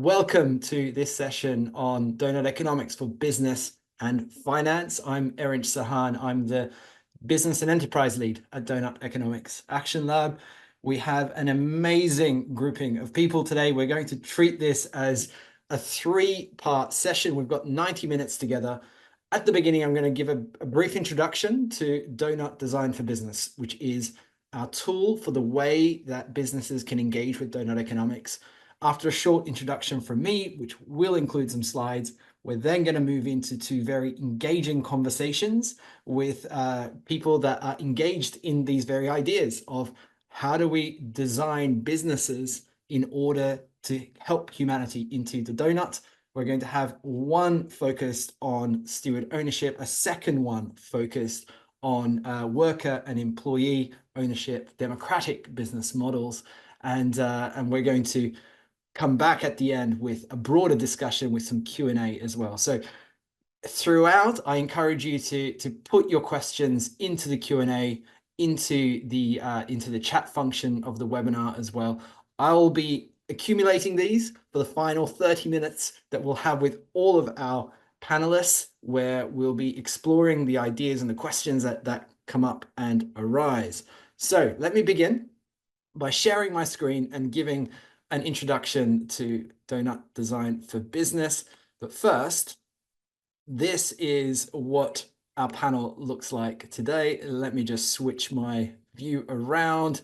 Welcome to this session on Doughnut Economics for Business and Finance. I'm Erinch Sahan. I'm the Business and Enterprise Lead at Doughnut Economics Action Lab. We have an amazing grouping of people today. We're going to treat this as a three-part session. We've got 90 minutes together. At the beginning, I'm going to give a brief introduction to Doughnut Design for Business, which is our tool for the way that businesses can engage with Doughnut Economics. After a short introduction from me, which will include some slides, we're then going to move into two very engaging conversations with people that are engaged in these very ideas of how do we design businesses in order to help humanity into the donut. We're going to have one focused on steward ownership, a second one focused on worker and employee ownership, democratic business models, and we're going to come back at the end with a broader discussion with some Q&A as well. So throughout, I encourage you to put your questions into the Q&A, into the chat function of the webinar as well. I'll be accumulating these for the final 30 minutes that we'll have with all of our panelists, where we'll be exploring the ideas and the questions that come up and arise. So let me begin by sharing my screen and giving an introduction to Doughnut Design for Business. But first, this is what our panel looks like today. Let me just switch my view around.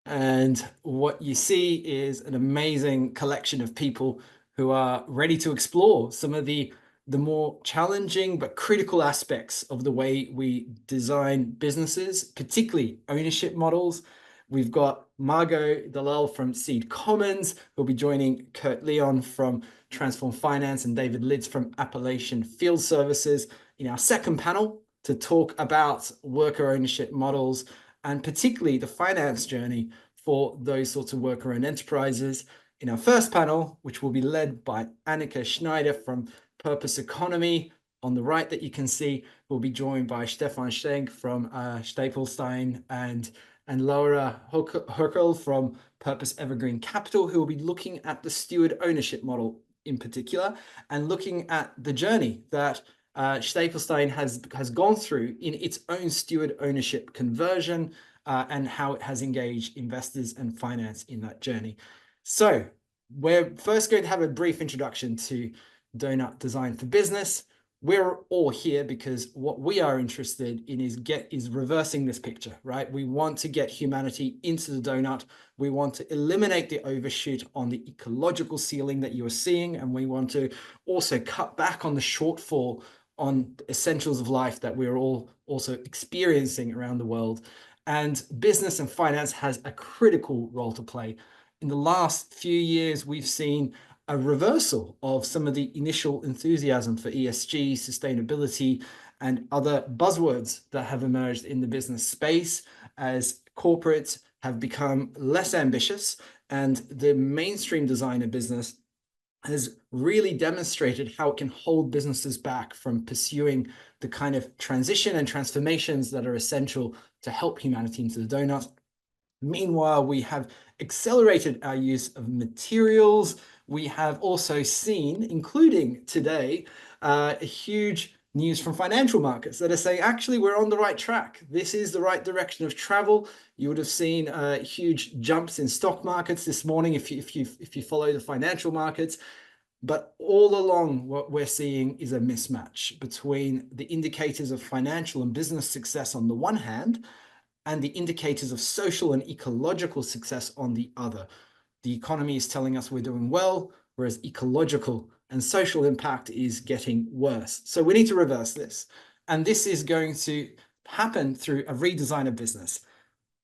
And what you see is an amazing collection of people who are ready to explore some of the more challenging but critical aspects of the way we design businesses, particularly ownership models. We've got Margot Dalal from Seed Commons, who'll be joining Kurt Leon from Transform Finance and David Lids from Appalachian Field Services in our second panel to talk about worker ownership models and particularly the finance journey for those sorts of worker-owned enterprises. In our first panel, which will be led by Annika Schneider from Purpose Economy, on the right that you can see, we'll be joined by Stefan Schenk from Stapelstein and Laura Herkel from Purpose Evergreen Capital, who will be looking at the steward ownership model in particular and looking at the journey that Stapelstein has gone through in its own steward ownership conversion and how it has engaged investors and finance in that journey. So we're first going to have a brief introduction to Doughnut Design for Business. We're all here because what we are interested in is reversing this picture, right? We want to get humanity into the donut. We want to eliminate the overshoot on the ecological ceiling that you are seeing, and we want to also cut back on the shortfall on essentials of life that we're all also experiencing around the world. And business and finance has a critical role to play. In the last few years, we've seen a reversal of some of the initial enthusiasm for ESG, sustainability, and other buzzwords that have emerged in the business space as corporates have become less ambitious, and the mainstream design of business has really demonstrated how it can hold businesses back from pursuing the kind of transition and transformations that are essential to help humanity into the donut. Meanwhile, we have accelerated our use of materials. We have also seen, including today, a huge news from financial markets that are saying, actually, we're on the right track. This is the right direction of travel. You would have seen huge jumps in stock markets this morning if you follow the financial markets. But all along, what we're seeing is a mismatch between the indicators of financial and business success on the one hand, and the indicators of social and ecological success on the other. The economy is telling us we're doing well, whereas ecological and social impact is getting worse. So we need to reverse this. And this is going to happen through a redesign of business.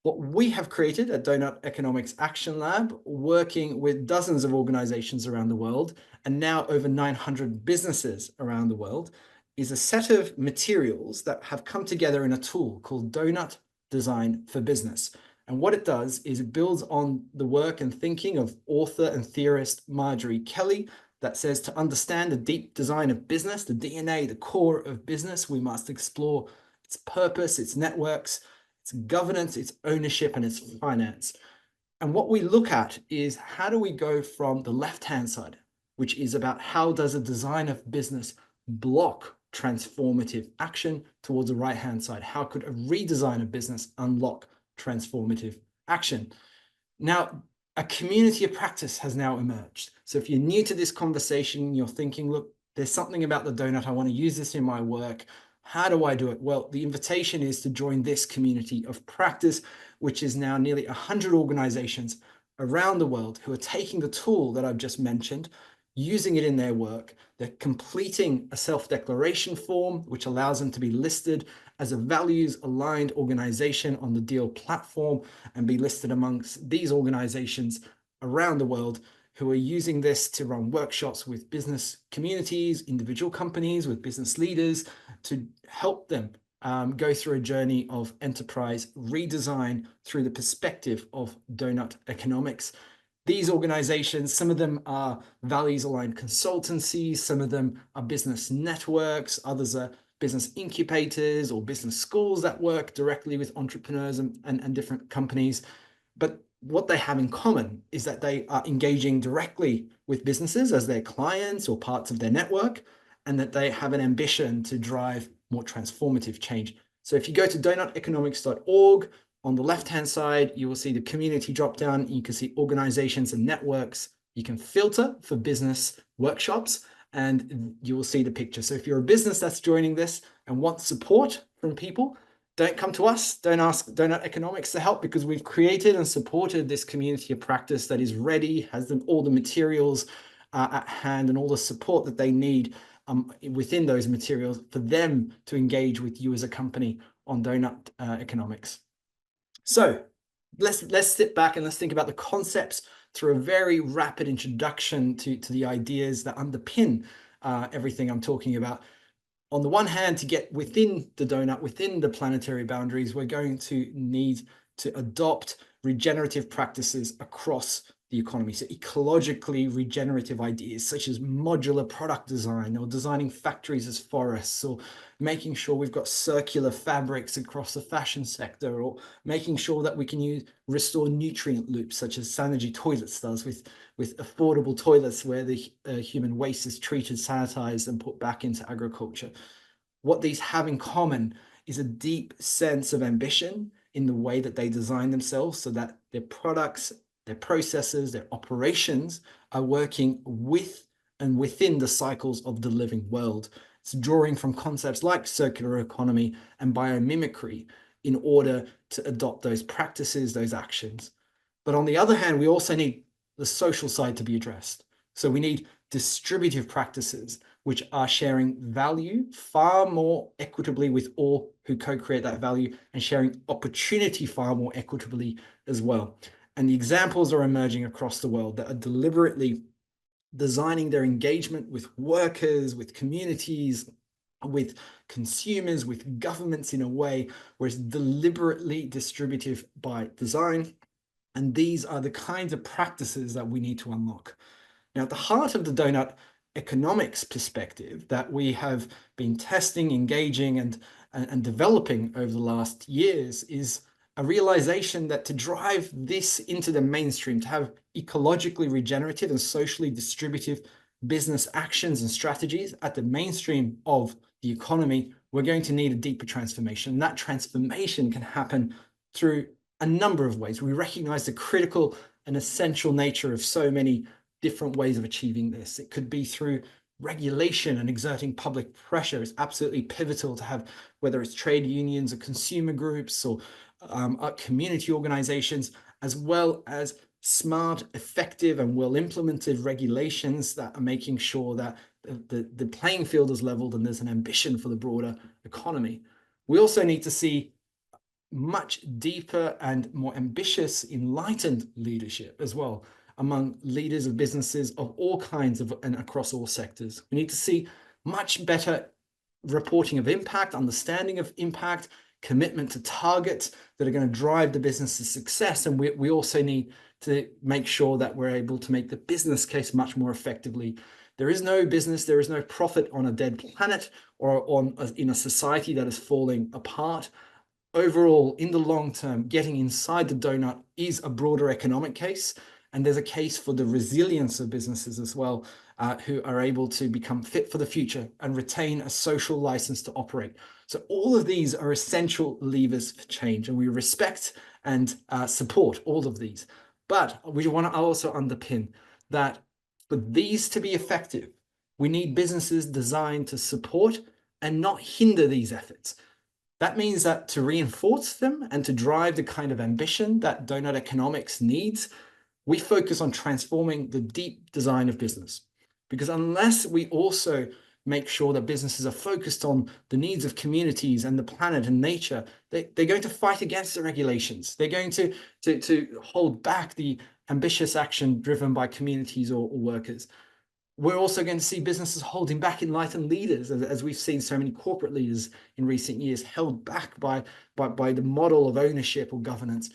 What we have created at Doughnut Economics Action Lab, working with dozens of organizations around the world, and now over 900 businesses around the world, is a set of materials that have come together in a tool called Doughnut Design for Business. And what it does is it builds on the work and thinking of author and theorist Marjorie Kelly that says to understand the deep design of business, the DNA, the core of business, we must explore its purpose, its networks, its governance, its ownership, and its finance. And what we look at is how do we go from the left-hand side, which is about how does a design of business block transformative action, towards the right-hand side. How could a redesign of business unlock transformative action? Now, a community of practice has now emerged. So if you're new to this conversation, you're thinking, look, there's something about the donut. I want to use this in my work. How do I do it? Well, the invitation is to join this community of practice, which is now nearly 100 organizations around the world who are taking the tool that I've just mentioned, using it in their work. They're completing a self-declaration form, which allows them to be listed as a values-aligned organization on the Deal platform and be listed amongst these organizations around the world who are using this to run workshops with business communities, individual companies, with business leaders to help them go through a journey of enterprise redesign through the perspective of Doughnut Economics. These organizations, some of them are values-aligned consultancies, some of them are business networks, others are business incubators or business schools that work directly with entrepreneurs and different companies. But what they have in common is that they are engaging directly with businesses as their clients or parts of their network, and that they have an ambition to drive more transformative change. So if you go to doughuteconomics.org, on the left-hand side, you will see the community drop-down. You can see organizations and networks. You can filter for business workshops, and you will see the picture. So if you're a business that's joining this and wants support from people, don't come to us. Don't ask Doughnut Economics to help, because we've created and supported this community of practice that is ready, has all the materials at hand and all the support that they need within those materials for them to engage with you as a company on Doughnut Economics. So let's sit back and let's think about the concepts through a very rapid introduction to the ideas that underpin everything I'm talking about. On the one hand, to get within the donut, within the planetary boundaries, we're going to need to adopt regenerative practices across the economy. So ecologically regenerative ideas such as modular product design, or designing factories as forests, or making sure we've got circular fabrics across the fashion sector, or making sure that we can restore nutrient loops such as Sanergy Toilets does with affordable toilets where the human waste is treated, sanitized, and put back into agriculture. What these have in common is a deep sense of ambition in the way that they design themselves, so that their products, their processes, their operations are working with and within the cycles of the living world. It's drawing from concepts like circular economy and biomimicry in order to adopt those practices, those actions. But on the other hand, we also need the social side to be addressed. So we need distributive practices which are sharing value far more equitably with all who co-create that value, and sharing opportunity far more equitably as well. And the examples are emerging across the world that are deliberately designing their engagement with workers, with communities, with consumers, with governments in a way where it's deliberately distributive by design. And these are the kinds of practices that we need to unlock. Now, at the heart of the Doughnut Economics perspective that we have been testing, engaging, and developing over the last years is a realization that to drive this into the mainstream, to have ecologically regenerative and socially distributive business actions and strategies at the mainstream of the economy, we're going to need a deeper transformation. And that transformation can happen through a number of ways. We recognize the critical and essential nature of so many different ways of achieving this. It could be through regulation and exerting public pressure. It's absolutely pivotal to have, whether it's trade unions or consumer groups or community organizations, as well as smart, effective, and well-implemented regulations that are making sure that the playing field is leveled and there's an ambition for the broader economy. We also need to see much deeper and more ambitious, enlightened leadership as well among leaders of businesses of all kinds and across all sectors. We need to see much better reporting of impact, understanding of impact, commitment to targets that are going to drive the business's success. And we also need to make sure that we're able to make the business case much more effectively. There is no business, there is no profit on a dead planet or in a society that is falling apart. overall, in the long term, getting inside the donut is a broader economic case. And there's a case for the resilience of businesses as well, who are able to become fit for the future and retain a social license to operate. So all of these are essential levers for change, and we respect and support all of these. But we want to also underpin that for these to be effective, we need businesses designed to support and not hinder these efforts. That means that to reinforce them and to drive the kind of ambition that Doughnut Economics needs, we focus on transforming the deep design of business. Because unless we also make sure that businesses are focused on the needs of communities and the planet and nature, they're going to fight against the regulations. They're going to hold back the ambitious action driven by communities or workers. We're also going to see businesses holding back enlightened leaders, as we've seen so many corporate leaders in recent years held back by the model of ownership or governance.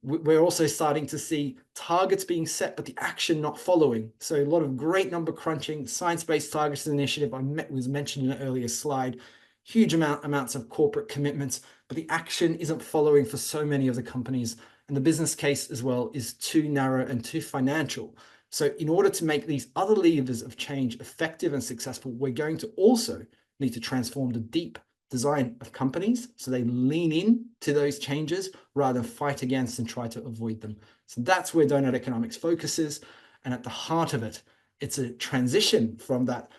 We're also starting to see targets being set, but the action not following. So a lot of great number crunching, science-based targets initiative was mentioned in an earlier slide, huge amounts of corporate commitments, but the action isn't following for so many of the companies. And the business case as well is too narrow and too financial. So in order to make these other levers of change effective and successful, we're going to also need to transform the deep design of companies so they lean in to those changes rather than fight against and try to avoid them. So that's where Doughnut Economics focuses. And at the heart of it, it's a transition from that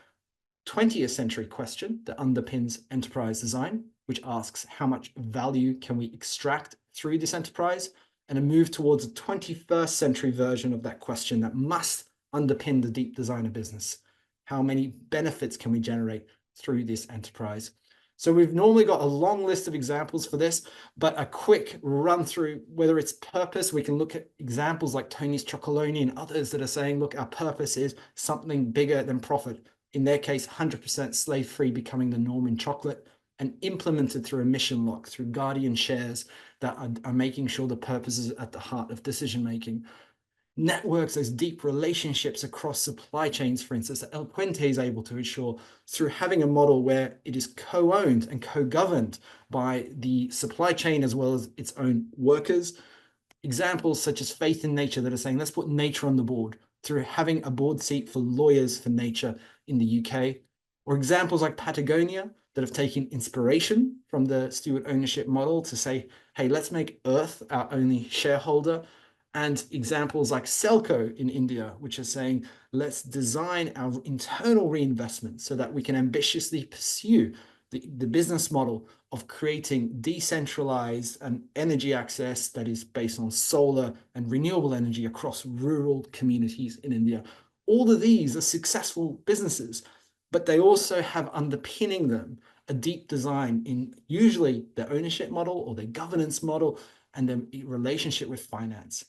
20th century question that underpins enterprise design, which asks how much value can we extract through this enterprise, and a move towards a 21st century version of that question that must underpin the deep design of business. How many benefits can we generate through this enterprise? So we've normally got a long list of examples for this, but a quick run through, whether it's purpose, we can look at examples like Tony's Chocolonely and others that are saying, look, our purpose is something bigger than profit. In their case, 100% slave-free becoming the norm in chocolate, and implemented through a mission lock, through guardian shares that are making sure the purpose is at the heart of decision-making. Networks, those deep relationships across supply chains, for instance, that El Puente is able to ensure through having a model where it is co-owned and co-governed by the supply chain as well as its own workers. Examples such as Faith in Nature that are saying, let's put nature on the board through having a board seat for lawyers for nature in the UK. Or examples like Patagonia that have taken inspiration from the steward ownership model to say, hey, let's make Earth our only shareholder. And examples like Selco in India, which are saying, let's design our internal reinvestment so that we can ambitiously pursue the business model of creating decentralized and energy access that is based on solar and renewable energy across rural communities in India. All of these are successful businesses, but they also have underpinning them a deep design in usually their ownership model or their governance model and their relationship with finance.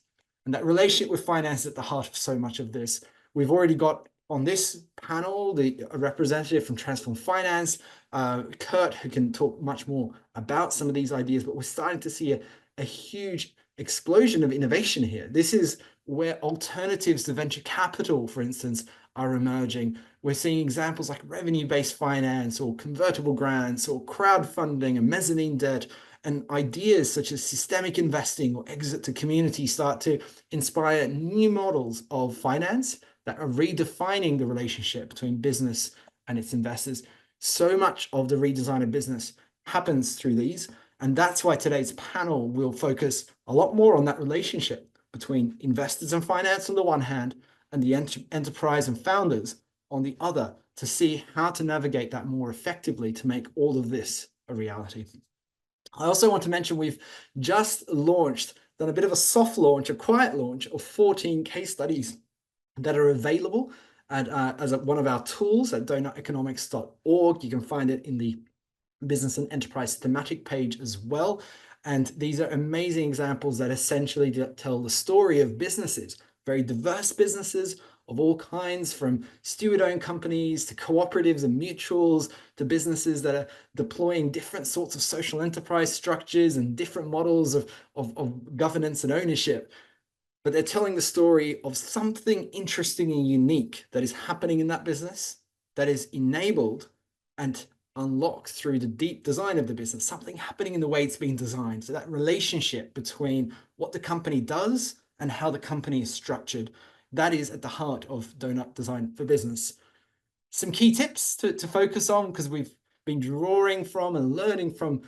And that relationship with finance is at the heart of so much of this. We've already got on this panel a representative from Transform Finance, Kurt, who can talk much more about some of these ideas, but we're starting to see a huge explosion of innovation here. This is where alternatives to venture capital, for instance, are emerging. We're seeing examples like revenue-based finance or convertible grants or crowdfunding and mezzanine debt, and ideas such as systemic investing or exit to community start to inspire new models of finance that are redefining the relationship between business and its investors. So much of the redesign of business happens through these, and that's why today's panel will focus a lot more on that relationship between investors and finance on the one hand, and the enterprise and founders on the other, to see how to navigate that more effectively to make all of this a reality. I also want to mention we've just done a bit of a soft launch, a quiet launch of 14 case studies that are available as one of our tools at doughuteconomics.org. You can find it in the business and enterprise thematic page as well. And these are amazing examples that essentially tell the story of businesses, very diverse businesses of all kinds, from steward-owned companies to cooperatives and mutuals to businesses that are deploying different sorts of social enterprise structures and different models of governance and ownership. But they're telling the story of something interesting and unique that is happening in that business that is enabled and unlocked through the deep design of the business, something happening in the way it's being designed. So that relationship between what the company does and how the company is structured, that is at the heart of Doughnut Design for Business. Some key tips to focus on, because we've been drawing from and learning from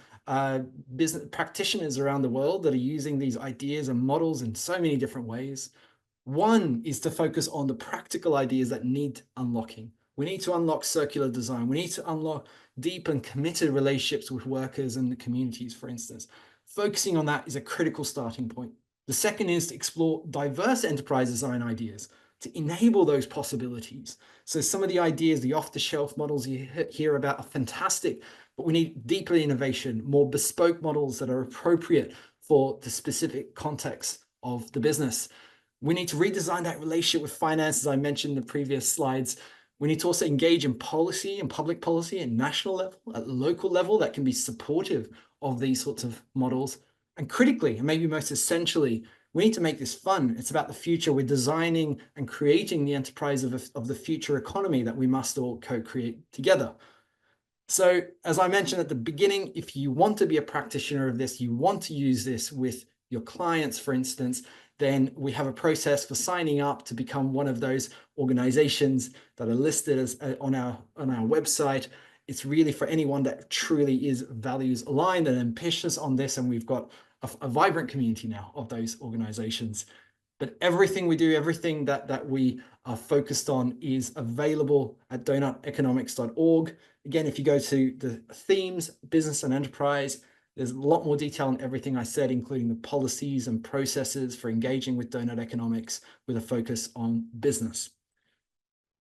business practitioners around the world that are using these ideas and models in so many different ways. One is to focus on the practical ideas that need unlocking. We need to unlock circular design. We need to unlock deep and committed relationships with workers and the communities, for instance. Focusing on that is a critical starting point. The second is to explore diverse enterprise design ideas to enable those possibilities. So some of the ideas, the off-the-shelf models you hear about are fantastic, but we need deeper innovation, more bespoke models that are appropriate for the specific context of the business. We need to redesign that relationship with finance, as I mentioned in the previous slides. We need to also engage in policy and public policy at national level, at local level, that can be supportive of these sorts of models. And critically, and maybe most essentially, we need to make this fun. It's about the future. We're designing and creating the enterprise of the future economy that we must all co-create together. So as I mentioned at the beginning, if you want to be a practitioner of this, you want to use this with your clients, for instance, then we have a process for signing up to become one of those organizations that are listed as on our website. It's really for anyone that truly is values aligned and ambitious on this, and we've got a vibrant community now of those organizations. But everything we do, everything that we are focused on is available at doughnuteconomics.org. Again, if you go to the themes, business and enterprise, there's a lot more detail on everything I said, including the policies and processes for engaging with Doughnut Economics with a focus on business.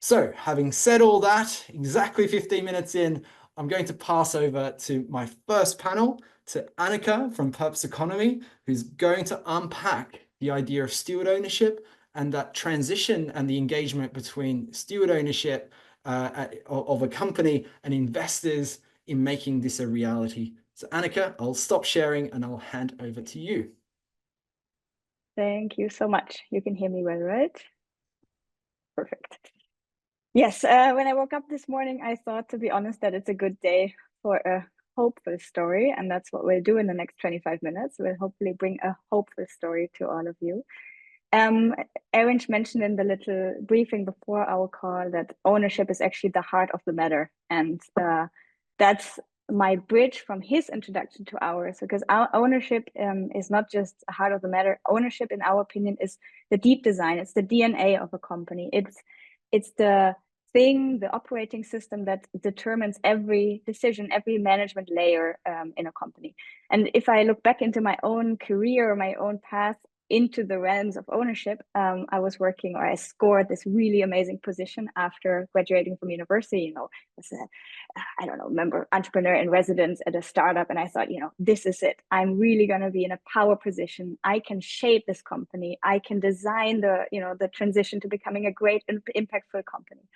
So having said all that, exactly 15 minutes in, I'm going to pass over to my first panel, to Annika from Purpose Economy, who's going to unpack the idea of steward ownership and that transition and the engagement between steward ownership of a company and investors in making this a reality. So Annika, I'll stop sharing and I'll hand over to you. Thank you so much. You can hear me well, right? Perfect. Yes, when I woke up this morning, I thought, to be honest, that it's a good day for a hopeful story. And that's what we'll do in the next 25 minutes. We'll hopefully bring a hopeful story to all of you. Erinch mentioned in the little briefing before our call that ownership is actually the heart of the matter. And that's my bridge from his introduction to ours, because our ownership is not just a heart of the matter. Ownership, in our opinion, is the deep design. It's the DNA of a company. It's the thing, the operating system that determines every decision, every management layer in a company. And if I look back into my own career, my own path into the realms of ownership, I was working, or I scored this really amazing position after graduating from university, you know, as a, I don't know, member entrepreneur in residence at a startup. And I thought, you know, this is it. I'm really going to be in a power position. I can shape this company. I can design the, you know, the transition to becoming a great and impactful company.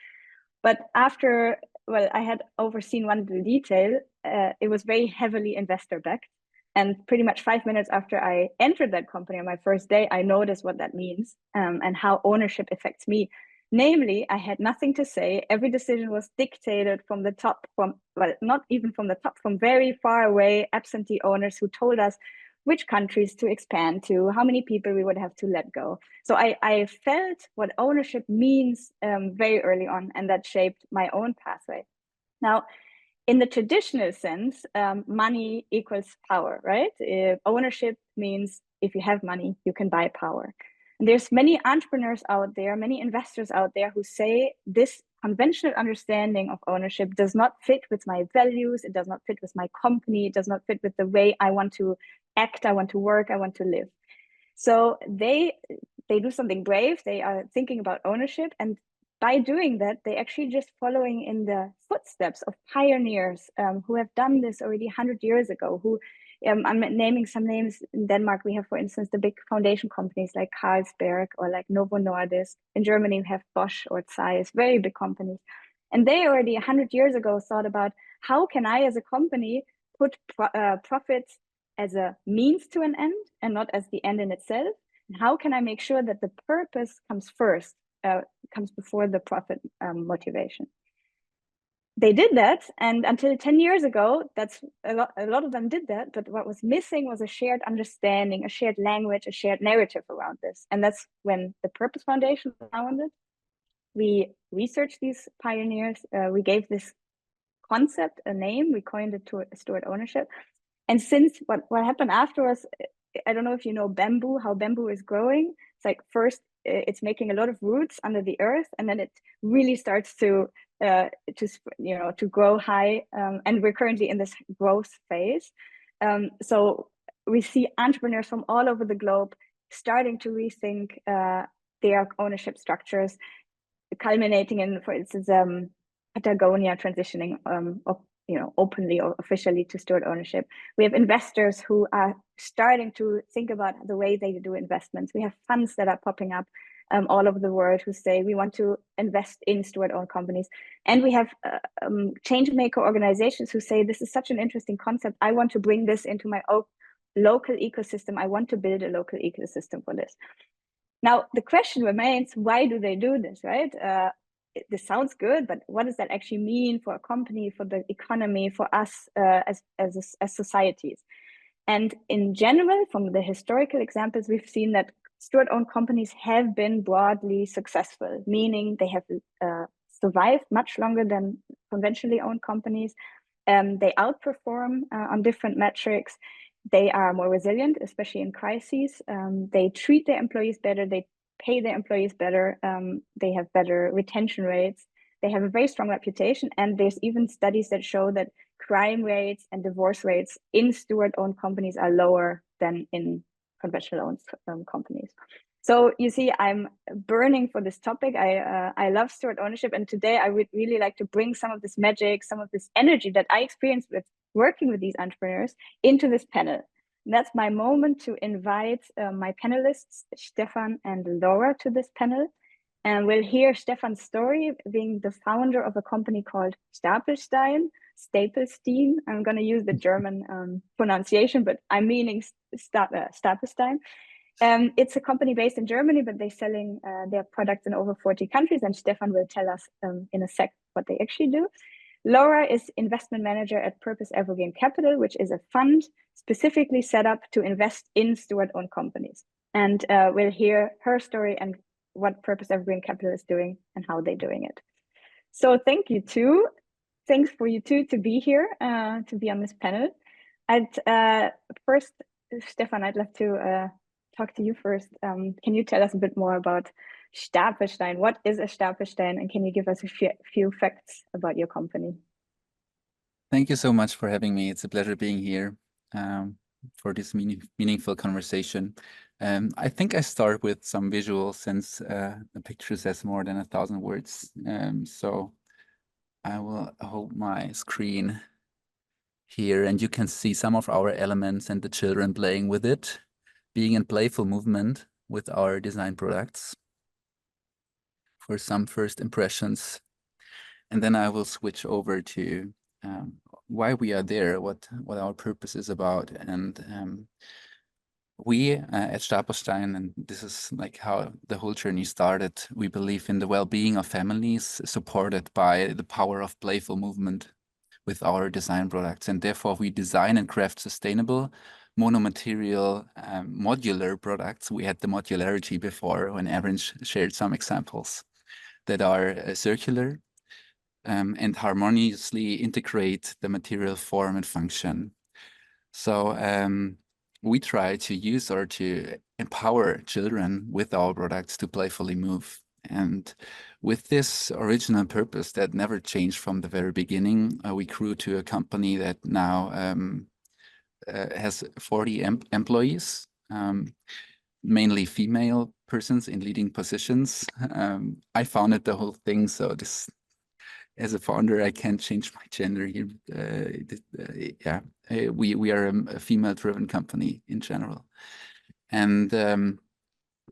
But after, well, I had overseen one little detail. It was very heavily investor backed. And pretty much 5 minutes after I entered that company on my first day, I noticed what that means and how ownership affects me. Namely, I had nothing to say. Every decision was dictated from the top, well, not even from the top, from very far away absentee owners who told us which countries to expand to, how many people we would have to let go. So I felt what ownership means very early on, and that shaped my own pathway. Now, in the traditional sense, money equals power, right? Ownership means if you have money, you can buy power. And there's many entrepreneurs out there, many investors out there who say this conventional understanding of ownership does not fit with my values. It does not fit with my company. It does not fit with the way I want to act, I want to work, I want to live. So they do something brave. They are thinking about ownership, and by doing that, they actually just following in the footsteps of pioneers who have done this already 100 years ago. Who I'm naming some names. In Denmark, we have, for instance, the big foundation companies like Carlsberg or like Novo Nordisk. In Germany, we have Bosch or Zeiss, very big companies. And they already 100 years ago thought about, how can I as a company put profits as a means to an end and not as the end in itself? And how can I make sure that the purpose comes first, comes before the profit motivation? they did that, and until 10 years ago, that's a lot of them did that. But what was missing was a shared understanding, a shared language, a shared narrative around this. And that's when the Purpose Foundation was founded. We researched these pioneers. We gave this concept a name. We coined it to steward ownership. And since what happened afterwards, I don't know if you know bamboo, how bamboo is growing. It's like first it's making a lot of roots under the earth, and then it really starts to grow high. And we're currently in this growth phase. So we see entrepreneurs from all over the globe starting to rethink their ownership structures, culminating in, for instance, Patagonia transitioning openly or officially to steward ownership. We have investors who are starting to think about the way they do investments. We have funds that are popping up all over the world who say we want to invest in steward-owned companies. And we have change maker organizations who say this is such an interesting concept. I want to bring this into my own local ecosystem. I want to build a local ecosystem for this. Now, the question remains, why do they do this, right? This sounds good, but what does that actually mean for a company, for the economy, for us as societies? And in general, from the historical examples, we've seen that steward-owned companies have been broadly successful, meaning they have survived much longer than conventionally owned companies. They outperform on different metrics. They are more resilient, especially in crises. They treat their employees better. They pay their employees better. They have better retention rates. They have a very strong reputation. And there's even studies that show that crime rates and divorce rates in steward-owned companies are lower than in conventional owned companies. So you see, I'm burning for this topic. I love steward ownership. And today I would really like to bring some of this magic, some of this energy that I experienced with working with these entrepreneurs into this panel. And that's my moment to invite my panelists, Stefan and Laura, to this panel. And we'll hear Stefan's story, being the founder of a company called Stapelstein. I'm going to use the German pronunciation, but I'm meaning Stapelstein. It's a company based in Germany, but they're selling their products in over 40 countries. And Stefan will tell us in a sec what they actually do. Laura is investment manager at Purpose Evergreen Capital, which is a fund specifically set up to invest in steward-owned companies. And we'll hear her story and what Purpose Evergreen Capital is doing and how they're doing it. So thank you too. Thanks for you two to be here, to be on this panel. First, Stefan, I'd love to talk to you first. Can you tell us a bit more about Stapelstein? What is a Stapelstein, and can you give us a few facts about your company? Thank you so much for having me. It's a pleasure being here for this meaningful conversation. I think I start with some visuals since the picture says more than 1,000 words. So I will hold my screen here, and you can see some of our elements and the children playing with it, being in playful movement with our design products for some first impressions. And then I will switch over to why we are there, what our purpose is about. And we at Stapelstein, and this is like how the whole journey started, we believe in the well-being of families supported by the power of playful movement with our design products. And therefore we design and craft sustainable monomaterial modular products. We had the modularity before when Erinch shared some examples that are circular and harmoniously integrate the material form and function. So we try to use or to empower children with our products to playfully move. And with this original purpose that never changed from the very beginning, we grew to a company that now has 40 employees, mainly female persons in leading positions. I founded the whole thing, so this, as a founder, I can't change my gender here. Yeah, we are a female-driven company in general, and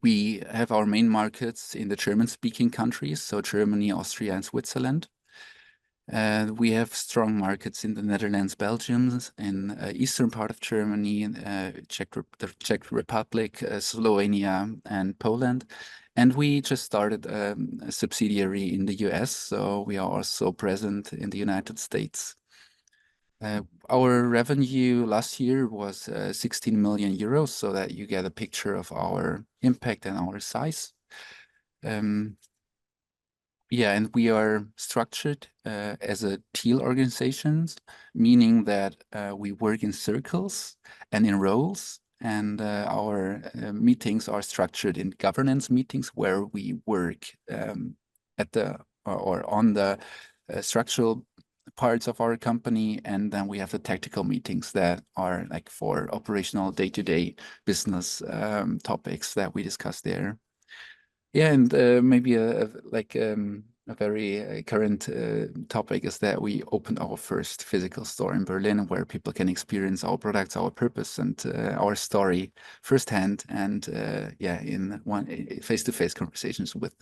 we have our main markets in the German-speaking countries, so Germany, Austria, and Switzerland. We have strong markets in the Netherlands, Belgium, in eastern part of Germany, the Czech Republic, Slovenia, and Poland. And we just started a subsidiary in the US, so we are also present in the United States. Our revenue last year was 16 million euros, so that you get a picture of our impact and our size. Yeah, and we are structured as a teal organization, meaning that we work in circles and in roles, and our meetings are structured in governance meetings where we work at the or on the structural parts of our company, and then we have the tactical meetings that are like for operational day-to-day business topics that we discuss there. Yeah, and maybe a very current topic is that we opened our first physical store in Berlin, where people can experience our products, our purpose, and our story firsthand. And yeah, in one face-to-face conversations with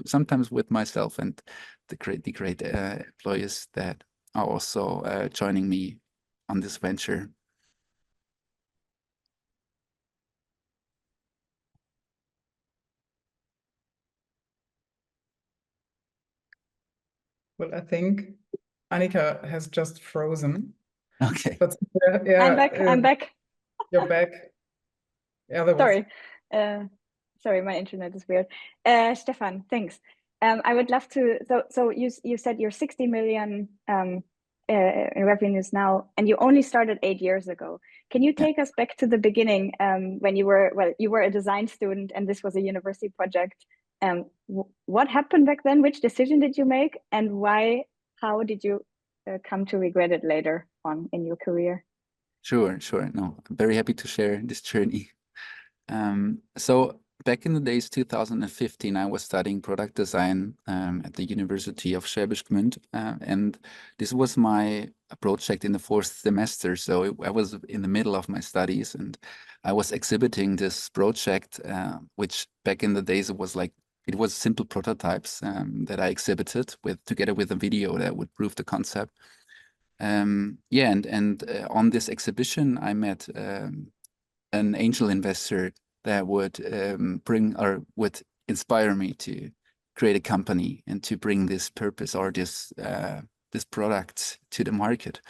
sometimes with myself and the great employees that are also joining me on this venture. Well, I think Annika has just frozen. Okay. But yeah, I'm back. I'm back. You're back. Yeah, that was... Sorry. Sorry, my internet is weird. Stefan, thanks. I would love to. So you said you're 60 million in revenues now, and you only started 8 years ago. Can you take us back to the beginning when you were a design student and this was a university project? What happened back then? Which decision did you make, and why? How did you come to regret it later on in your career? Sure. No, I'm very happy to share this journey. So back in the days 2015, I was studying product design at the University of Schwäbisch Gmünd, and this was my project in the 4th semester. So I was in the middle of my studies, and I was exhibiting this project, which back in the days it was simple prototypes that I exhibited together with a video that would prove the concept. Yeah, and on this exhibition, I met an angel investor that would would inspire me to create a company and to bring this purpose or this product to the market.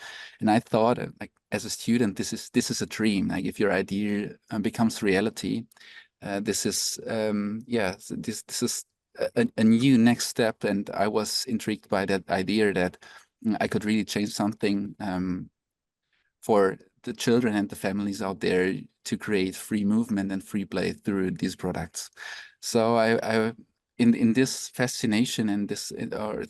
And I thought, like as a student, this is a dream. Like if your idea becomes reality, this is this is a new next step. And I was intrigued by that idea that I could really change something for the children and the families out there to create free movement and free play through these products. So I in this fascination and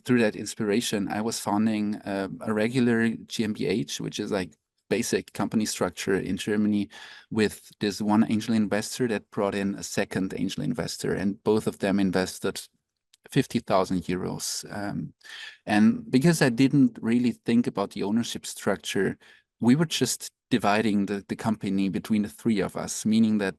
through that inspiration, I was founding a regular GmbH, which is like basic company structure in Germany, with this one angel investor that brought in a second angel investor, and both of them invested 50,000 euros. And because I didn't really think about the ownership structure, we were just dividing the company between the three of us, meaning that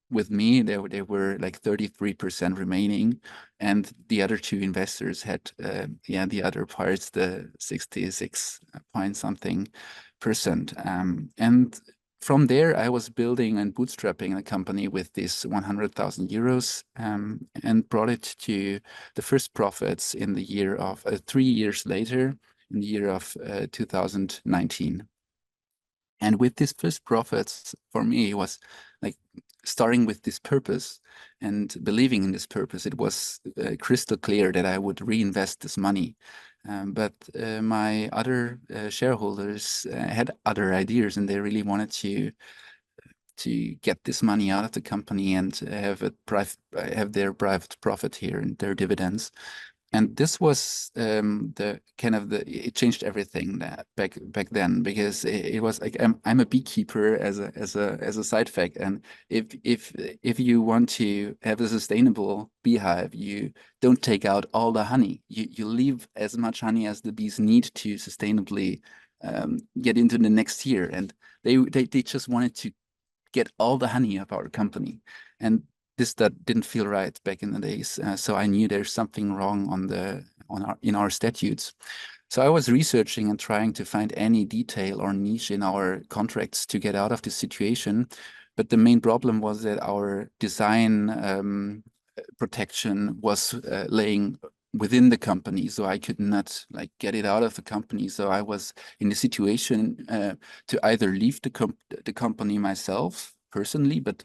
with me, there were like 33% remaining, and the other two investors had, the other parts, the 66 point something percent. And from there, I was building and bootstrapping the company with this 100,000 euros and brought it to the first profits in the year of 3 years later, in the year of 2019. And with this first profits, for me, it was like starting with this purpose and believing in this purpose. It was crystal clear that I would reinvest this money. But my other shareholders had other ideas, and they really wanted to get this money out of the company and have their private profit here and their dividends. And this was it changed everything back then, because it was like I'm a beekeeper as a side fact, and if you want to have a sustainable beehive, you don't take out all the honey. You leave as much honey as the bees need to sustainably get into the next year, and they just wanted to get all the honey of our company, and that didn't feel right back in the days. So I knew there's something wrong in our statutes. So I was researching and trying to find any detail or niche in our contracts to get out of this situation. But the main problem was that our design protection was laying within the company, so I could not like get it out of the company. So I was in the situation to either leave the company myself personally, but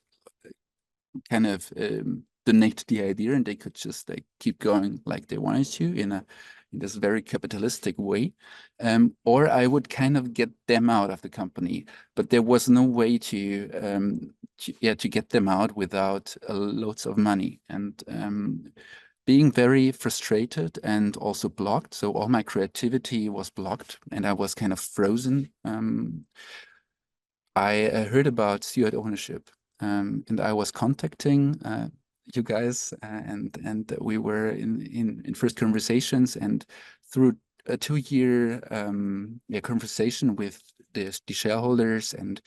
kind of donate the idea, and they could just like keep going like they wanted to in this very capitalistic way, or I would kind of get them out of the company, but there was no way to get them out without loads of money, and being very frustrated and also blocked. So all my creativity was blocked, and I was kind of frozen. I heard about steward ownership, and I was contacting you guys, and we were in first conversations, and through a 2-year conversation with the shareholders and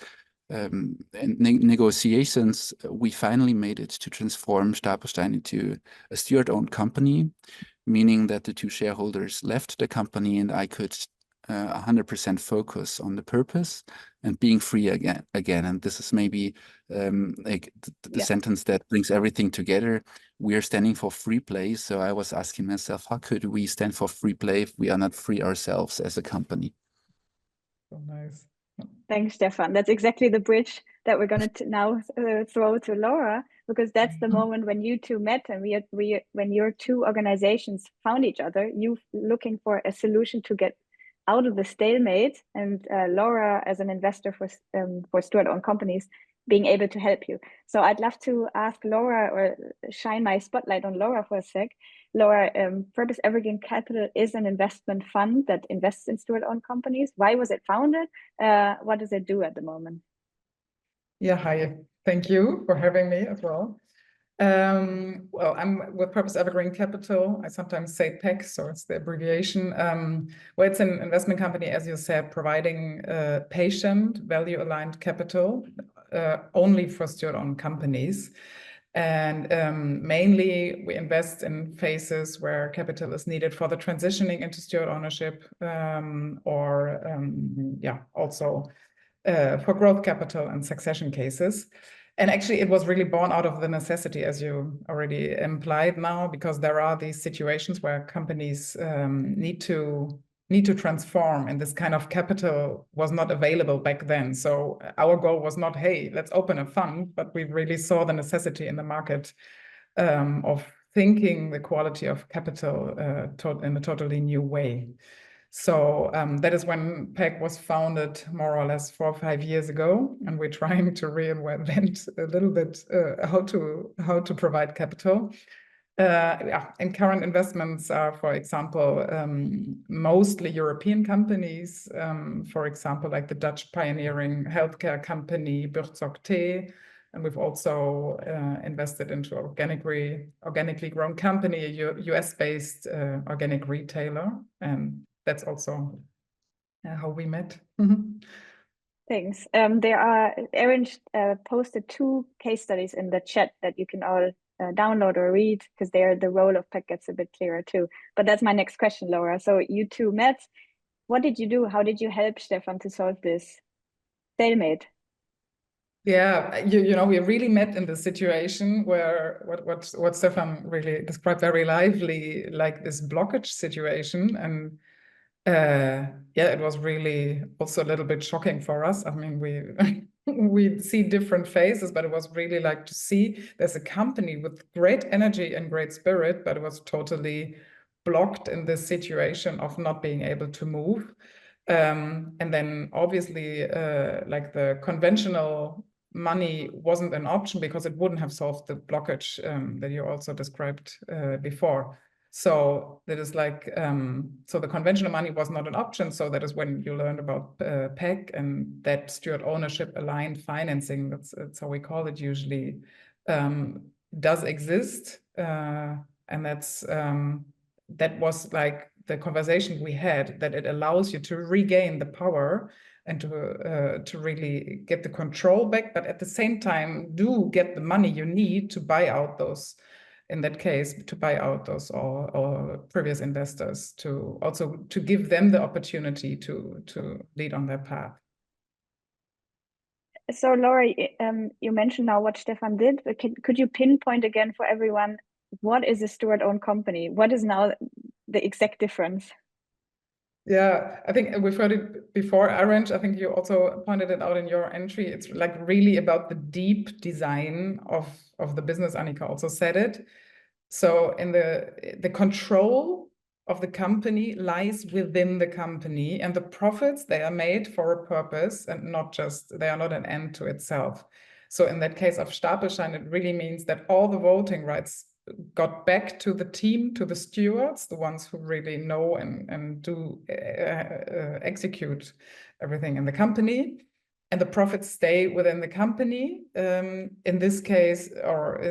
negotiations, we finally made it to transform Stapelstein into a steward-owned company, meaning that the 2 shareholders left the company, and I could 100% focus on the purpose and being free again. And this is maybe like the sentence that brings everything together. We are standing for free play. So I was asking myself, how could we stand for free play if we are not free ourselves as a company? So nice. Thanks, Stefan. That's exactly the bridge that we're going to now throw to Laura, because that's the moment when you two met, and when your 2 organizations found each other, you looking for a solution to get out of the stalemate, and Laura, as an investor for steward-owned companies, being able to help you. So I'd love to ask Laura, or shine my spotlight on Laura for a sec. Laura, Purpose Evergreen Capital is an investment fund that invests in steward-owned companies. Why was it founded? What does it do at the moment? Yeah, hi. Thank you for having me as well. Well, I'm with Purpose Evergreen Capital. I sometimes say PEC, so it's the abbreviation. Well, it's an investment company, as you said, providing patient value-aligned capital only for steward-owned companies. And mainly we invest in phases where capital is needed for the transitioning into steward ownership, also for growth capital and succession cases. And actually, it was really born out of the necessity, as you already implied now, because there are these situations where companies need to transform, and this kind of capital was not available back then. So our goal was not, hey, let's open a fund, but we really saw the necessity in the market of thinking the quality of capital in a totally new way. So that is when PEC was founded more or less 4 or 5 years ago, and we're trying to reinvent a little bit how to provide capital. And current investments are, for example, mostly European companies, for example, like the Dutch pioneering healthcare company Buurtzorg. And we've also invested into organically grown company, a US-based organic retailer. And that's also how we met. Thanks. Erinch posted 2 case studies in the chat that you can all download or read, because the role of PEC gets a bit clearer too. But that's my next question, Laura. So you 2 met. What did you do? How did you help Stefan to solve this stalemate? Yeah, you know, we really met in the situation where what Stefan really described very lively, like this blockage situation. And it was really also a little bit shocking for us. I mean, we see different phases, but it was really like to see there's a company with great energy and great spirit, but it was totally blocked in this situation of not being able to move. And then obviously, like the conventional money wasn't an option because it wouldn't have solved the blockage that you also described before. So that is like, so the conventional money was not an option. So that is when you learned about PEC and that steward ownership aligned financing, that's how we call it usually, does exist. And that was like the conversation we had, that it allows you to regain the power and to really get the control back, but at the same time do get the money you need to buy out those, in that case, to buy out those or previous investors, to also to give them the opportunity to lead on their path. So Laura, you mentioned now what Stefan did. Could you pinpoint again for everyone what is a steward-owned company? What is now the exact difference? Yeah, I think we've heard it before, Erinch. I think you also pointed it out in your entry. It's like really about the deep design of the business. Annika also said it. So in the control of the company lies within the company, and the profits, they are made for a purpose and not just, they are not an end to itself. So in that case of Stapelschein, it really means that all the voting rights got back to the team, to the stewards, the ones who really know and do execute everything in the company. And the profits stay within the company, in this case, or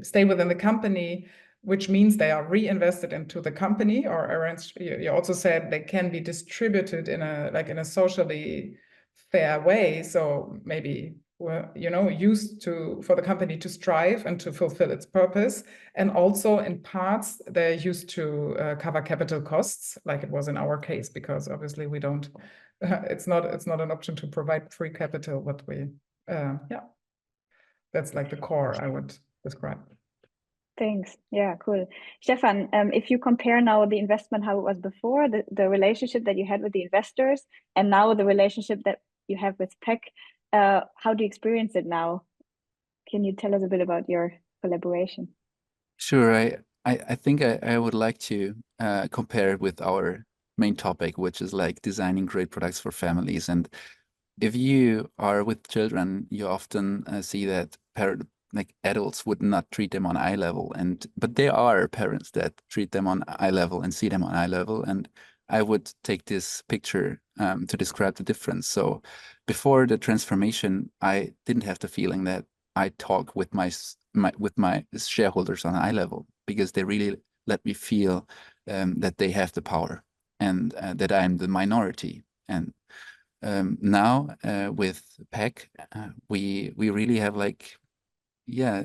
stay within the company, which means they are reinvested into the company. Or Erinch, you also said they can be distributed in a socially fair way. So maybe, you know, used for the company to strive and to fulfill its purpose. And also in parts, they're used to cover capital costs, like it was in our case, because obviously we don't, it's not an option to provide free capital, but we, yeah, that's like the core I would describe. Thanks. Yeah, cool. Stefan, if you compare now the investment, how it was before, the relationship that you had with the investors, and now the relationship that you have with PEC, how do you experience it now? Can you tell us a bit about your collaboration? Sure. I think I would like to compare it with our main topic, which is like designing great products for families. And if you are with children, you often see that like adults would not treat them on eye level, but there are parents that treat them on eye level and see them on eye level. And I would take this picture to describe the difference. So before the transformation, I didn't have the feeling that I talk with my shareholders on eye level, because they really let me feel that they have the power and that I'm the minority. And now with PEC, we really have like, yeah,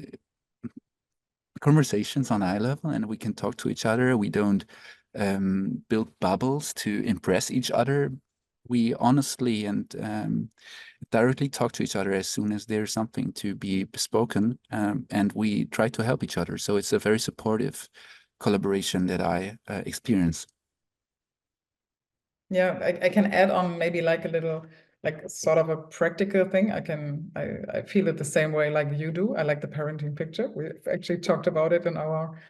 conversations on eye level, and we can talk to each other. We don't build bubbles to impress each other. We honestly and directly talk to each other as soon as there's something to be spoken, and we try to help each other. So it's a very supportive collaboration that I experience. Yeah, I can add on maybe like a little, like sort of a practical thing. I feel it the same way like you do. I like the parenting picture. We've actually talked about it in our,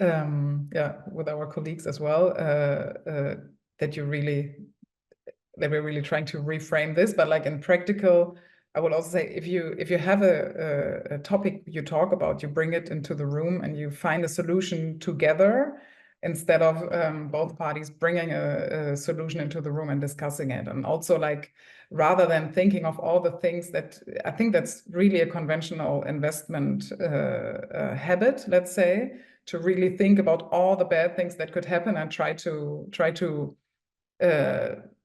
with our colleagues as well, that we're really trying to reframe this. But like in practical, I would also say if you have a topic you talk about, you bring it into the room and you find a solution together, instead of both parties bringing a solution into the room and discussing it. And also, like, rather than thinking of all the things that, I think that's really a conventional investment habit, let's say, to really think about all the bad things that could happen and try to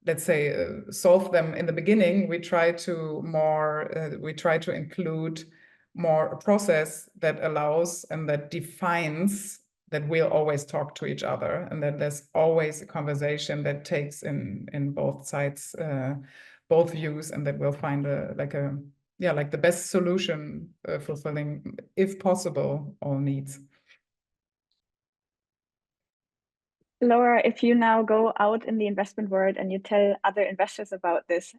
let's say solve them in the beginning. We try to include more a process that allows and that defines that we'll always talk to each other, and that there's always a conversation that takes in both sides, both views, and that we'll find like the best solution, fulfilling, if possible, all needs. Laura, if you now go out in the investment world and you tell other investors about this,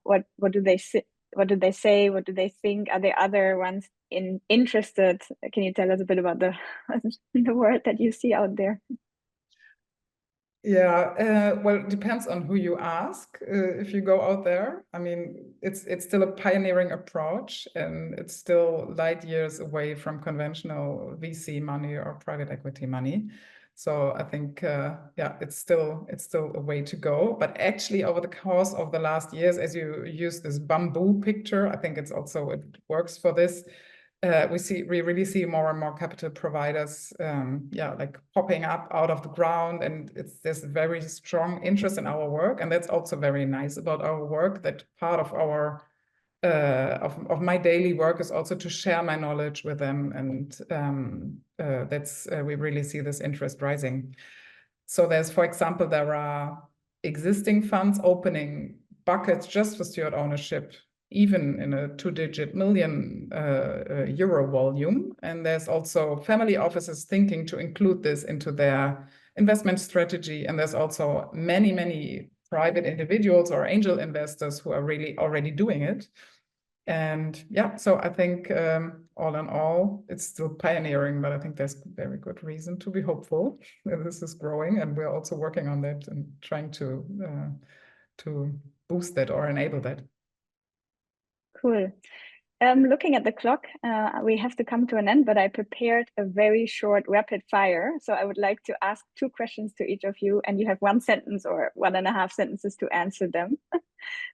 what do they say? What do they say? What do they think? Are there other ones interested? Can you tell us a bit about the world that you see out there? Yeah, well, it depends on who you ask. If you go out there, I mean, it's still a pioneering approach, and it's still light years away from conventional VC money or private equity money. So I think, it's still a way to go. But actually, over the course of the last years, as you use this bamboo picture, I think it works for this. We really see more and more capital providers, like popping up out of the ground, and there's a very strong interest in our work, and that's also very nice about our work. That part of our of my daily work is also to share my knowledge with them, and we really see this interest rising. So for example, there are existing funds opening buckets just for steward ownership even in a 2-digit million euro volume. And there's also family offices thinking to include this into their investment strategy. And there's also many, many private individuals or angel investors who are really already doing it. And yeah, so I think all in all, it's still pioneering, but I think there's very good reason to be hopeful that this is growing, and we're also working on that and trying to boost that or enable that. Cool. Looking at the clock, we have to come to an end, but I prepared a very short rapid fire. So I would like to ask 2 questions to each of you, and you have 1 sentence or 1.5 sentences to answer them.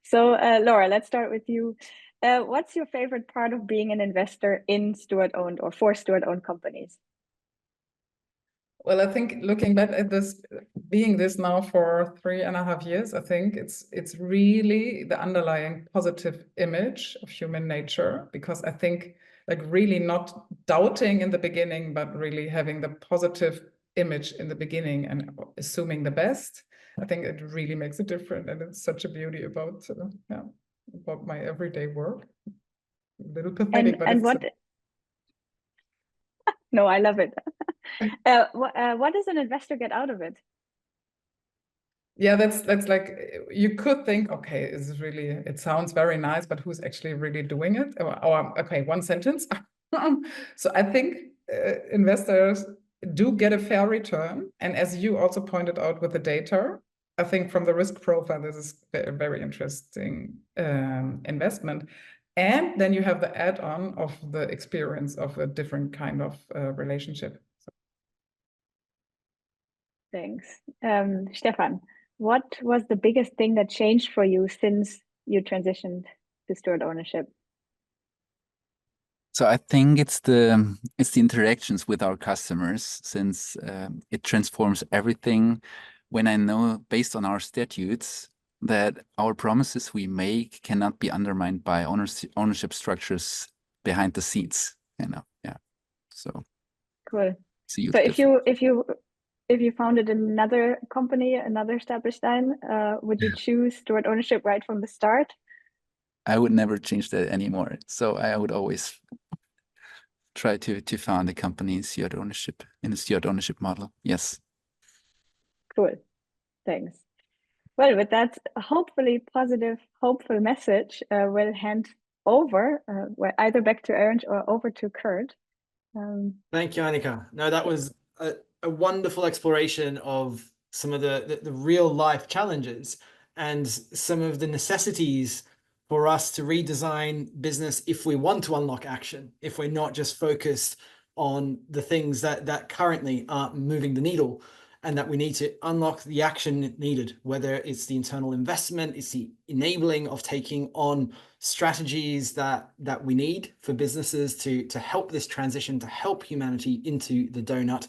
So Laura, let's start with you. What's your favorite part of being an investor in steward-owned or for steward-owned companies? Well, I think looking back at this, being this now for 3.5 years, I think it's really the underlying positive image of human nature, because I think like really not doubting in the beginning, but really having the positive image in the beginning and assuming the best. I think it really makes a difference, and it's such a beauty about about my everyday work. A little pathetic, but and it's what? No, I love it. What does an investor get out of it? Yeah, that's like, you could think, okay, is it really, it sounds very nice, but who's actually really doing it? Or okay, 1 sentence. So I think investors do get a fair return. And as you also pointed out with the data, I think from the risk profile, this is a very interesting investment. And then you have the add-on of the experience of a different kind of relationship. Thanks. Stefan, what was the biggest thing that changed for you since you transitioned to steward ownership? So I think it's the interactions with our customers, since it transforms everything. When I know, based on our statutes, that our promises we make cannot be undermined by ownership structures behind the scenes. Yeah. So cool. It's a huge So difference. if you founded another company, another Stabelstein, would you choose steward ownership right from the start? I would never change that anymore. So I would always try to found a company in a steward ownership model. Yes. Cool. Thanks. Well, with that hopefully positive, hopeful message, we'll hand over either back to Erinch or over to Kurt. Thank you, Annika. No, that was a wonderful exploration of some of the real life challenges and some of the necessities for us to redesign business if we want to unlock action, if we're not just focused on the things that currently aren't moving the needle, and that we need to unlock the action needed, whether it's the internal investment, it's the enabling of taking on strategies that we need for businesses to help this transition, to help humanity into the donut.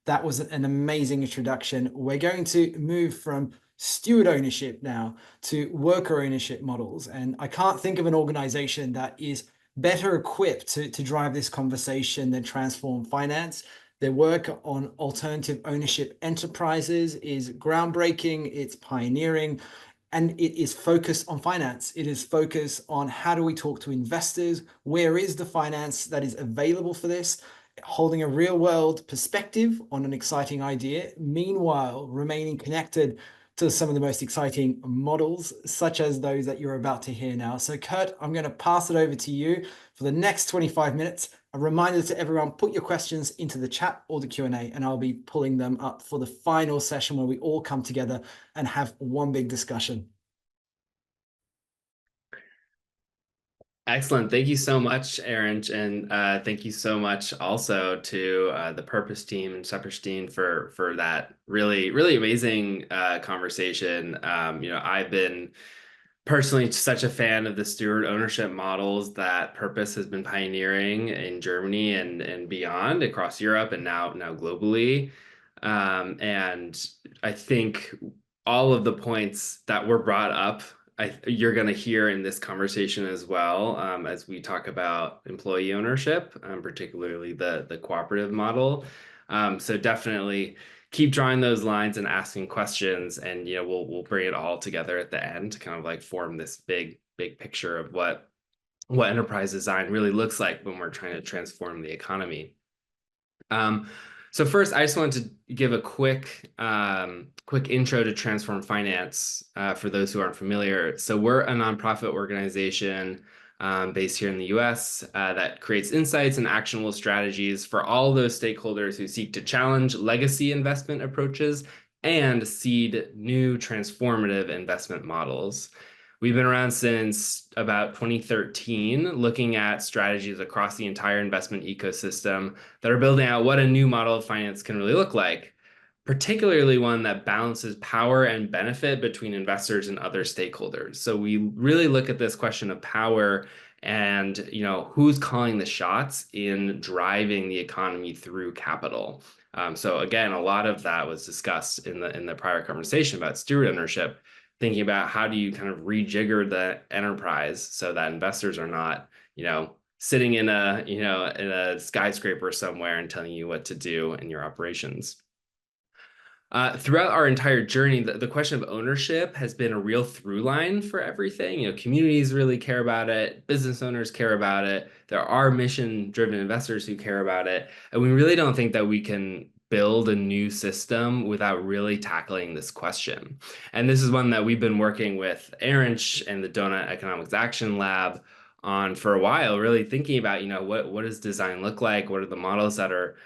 That was an amazing introduction. We're going to move from steward ownership now to worker ownership models. And I can't think of an organization that is better equipped to drive this conversation than Transform Finance. Their work on alternative ownership enterprises is groundbreaking, it's pioneering, and it is focused on finance. It is focused on how do we talk to investors? Where is the finance that is available for this? Holding a real world perspective on an exciting idea, meanwhile remaining connected to some of the most exciting models, such as those that you're about to hear now. So Kurt, I'm going to pass it over to you for the next 25 minutes. A reminder to everyone, put your questions into the chat or the Q&A, and I'll be pulling them up for the final session where we all come together and have one big discussion. Excellent. Thank you so much, Erinch, and thank you so much also to the Purpose team and Stiftung for that really, really amazing conversation. I've been personally such a fan of the steward ownership models that Purpose has been pioneering in Germany and beyond, across Europe and now globally. And I think all of the points that were brought up, you're going to hear in this conversation as well, as we talk about employee ownership, particularly the cooperative model. So definitely keep drawing those lines and asking questions, and we'll bring it all together at the end to kind of like form this big picture of what enterprise design really looks like when we're trying to transform the economy. So first, I just wanted to give a quick intro to Transform Finance for those who aren't familiar. So we're a nonprofit organization based here in the US that creates insights and actionable strategies for all those stakeholders who seek to challenge legacy investment approaches and seed new transformative investment models. We've been around since about 2013, looking at strategies across the entire investment ecosystem that are building out what a new model of finance can really look like, particularly one that balances power and benefit between investors and other stakeholders. So we really look at this question of power and who's calling the shots in driving the economy through capital. So again, a lot of that was discussed in the prior conversation about steward ownership, thinking about how do you kind of rejigger the enterprise so that investors are not, sitting in a skyscraper somewhere and telling you what to do in your operations. Throughout our entire journey, the question of ownership has been a real through line for everything. Communities really care about it. Business owners care about it. There are mission-driven investors who care about it. And we really don't think that we can build a new system without really tackling this question. And this is one that we've been working with Erinch and the Doughnut Economics Action Lab on for a while, really thinking about, what does design look like? What are the models that are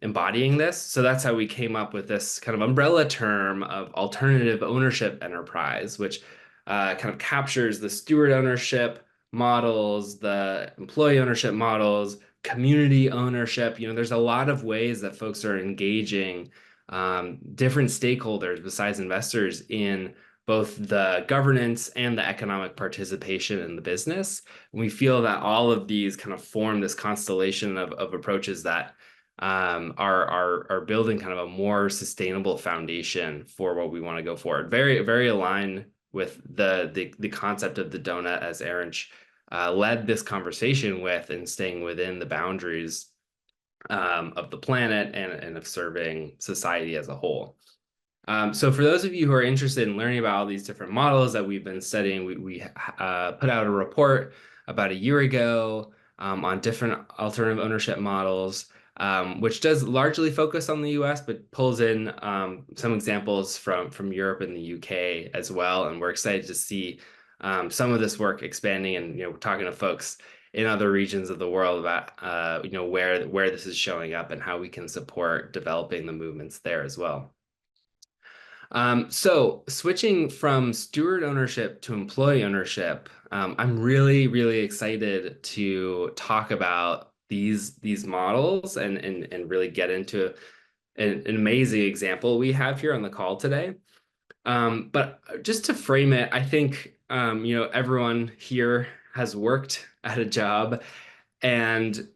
embodying this? So that's how we came up with this kind of umbrella term of alternative ownership enterprise, which kind of captures the steward ownership models, the employee ownership models, community ownership. There's a lot of ways that folks are engaging different stakeholders besides investors in both the governance and the economic participation in the business. And we feel that all of these kind of form this constellation of approaches that are building kind of a more sustainable foundation for what we want to go forward. Very, very aligned with the concept of the donut, as Erinch led this conversation with, and staying within the boundaries of the planet and of serving society as a whole. So for those of you who are interested in learning about all these different models that we've been studying, we put out a report about a year ago on different alternative ownership models, which does largely focus on the US, but pulls in some examples from Europe and the UK as well. And we're excited to see some of this work expanding, and we're talking to folks in other regions of the world about where this is showing up and how we can support developing the movements there as well. So switching from steward ownership to employee ownership, I'm really, really excited to talk about these models and really get into an amazing example we have here on the call today. But just to frame it, I think everyone here has worked at a job, and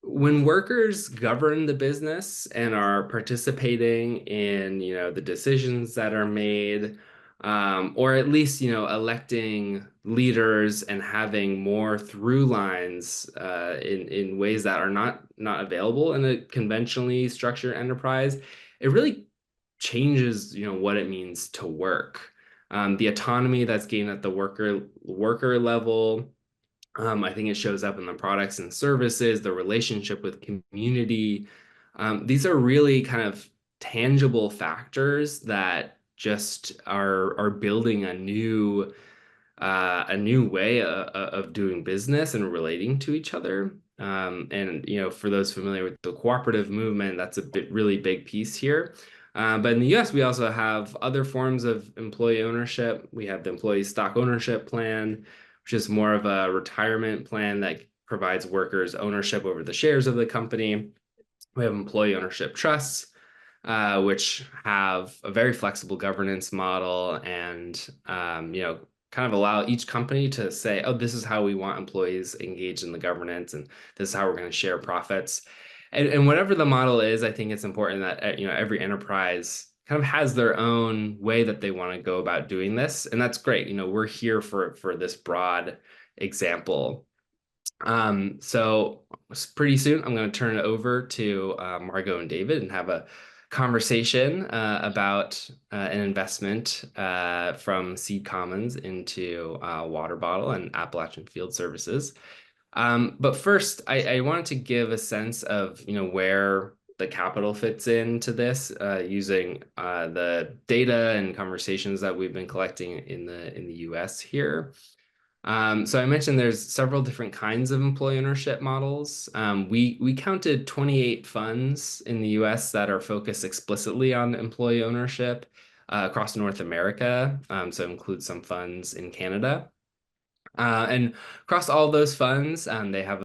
when workers govern the business and are participating in the decisions that are made, or at least electing leaders and having more through lines in ways that are not available in a conventionally structured enterprise, it really changes what it means to work. The autonomy that's gained at the worker level, I think it shows up in the products and services, the relationship with community. These are really kind of tangible factors that just are building a new way of doing business and relating to each other. And for those familiar with the cooperative movement, that's a really big piece here. But in the US, we also have other forms of employee ownership. We have the employee stock ownership plan, which is more of a retirement plan that provides workers ownership over the shares of the company. We have employee ownership trusts, which have a very flexible governance model and kind of allow each company to say, oh, this is how we want employees engaged in the governance, and this is how we're going to share profits. And whatever the model is, I think it's important that every enterprise kind of has their own way that they want to go about doing this, and that's great. We're here for this broad example. So pretty soon I'm going to turn it over to Margot and David and have a conversation about an investment from Seed Commons into Water Bottle and Appalachian Field Services. But first, I wanted to give a sense of where the capital fits into this using the data and conversations that we've been collecting in the US here. So I mentioned there's several different kinds of employee ownership models. We counted 28 funds in the US that are focused explicitly on employee ownership across North America. So it includes some funds in Canada. And across all those funds, they have